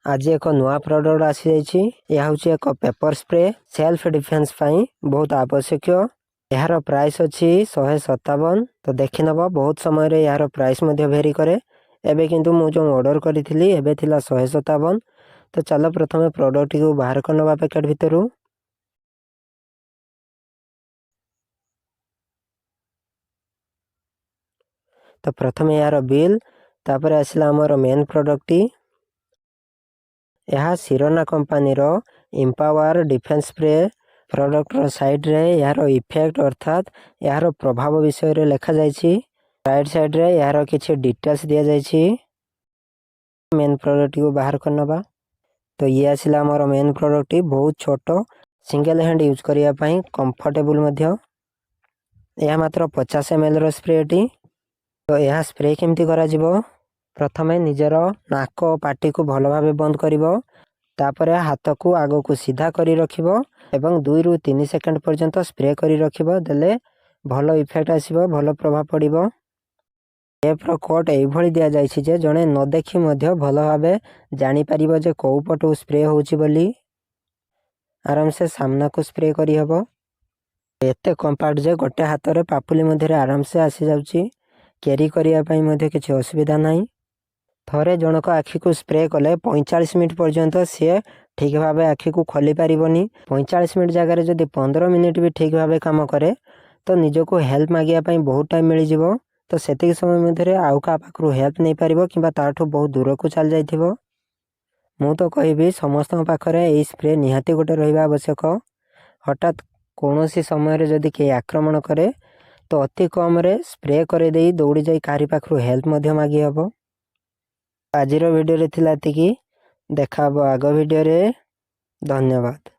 आज एक नुआ प्रोडक्ट आसी जाइछि। यह होछि एक पेपर स्प्रे सेल्फ डिफेंस पाई बहुत आवश्यक। यार प्राइस अछि 157। तो देखि नबा बहुत समय रे यार प्राइस मध्ये वेरी करे। एबे किंतु मु जो ऑर्डर करिथिली एबे थिला 157। तो चलो प्रथमे प्रोडक्ट को बाहर करनबा पैकेट भितरु। तो प्रथमे यार बिल तापर आसिला हमर मेन प्रोडक्ट टी। यह सिरोना कंपनी रो एम्पावर डिफेंस स्प्रे प्रोडक्ट रो साइड रे यार इफेक्ट अर्थात यार प्रभाव विषय रे लिखा जाइछि। राइट साइड रे यार किछि डिटेल्स दिया जाइछि। मेन प्रोडक्ट को बाहर करनबा। तो ये आसिला हमर मेन प्रोडक्ट टी बहुत छोटो सिंगल हैंड यूज करिया पई कंफर्टेबल मध्य। यह मात्र 50 ml रो स्प्रे टी। तो यह स्प्रे केमती करा जिवो। प्रथमे निजर नाक पाटी को भल भाबे बंद करिवो। तापरे हाथ को आगो को सीधा करी रखिवो एवं 2 रु 3 सेकंड पर्यंत स्प्रे करी रखिवो। देले भलो इफेक्ट आसीबो, भलो प्रभाव पड़िबो। टेप रो कोट एई भली दिया जाइछि जे जणे न देखि मध्य भलो भाबे जानि परिबो जे कोउ पटु स्प्रे होउछि बोली। आराम से सामना को स्प्रे करी हबो। एते कंपैक्ट जे गोटे हाथ रे पापुली मध्ये आराम से आसी जाउछि। कैरी करिया पई मध्ये किछि असुविधा नाही। थरे जनक आखि को स्प्रे कले 45 मिनट पर्यंत से ठीक भावे आखि को खोली पारिबनी। 45 मिनट जगह जदि 15 मिनट भी ठीक भावे काम करे तो निजको हेल्प मागिया पई बहुत टाइम मिली जिवो। तो सेतिक समय मध्ये आउ का पाखरु हेल्प नै पारिबो किबा ताठो बहुत दूर को चल जाइथिबो। मु तो कहबी समस्त पाखरे एई स्प्रे निहाती गोटे रहिबा आवश्यक। हठात कोनोसी समय रे जदि के आक्रमण करे तो अति कम रे स्प्रे करे देई दौड़ी जाई कारी पाखरु हेल्प मध्ये मागी हबो। आजिरो वीडियो रे थिला एतिकी। देखा हबो आगो वीडियो रे। धन्यवाद।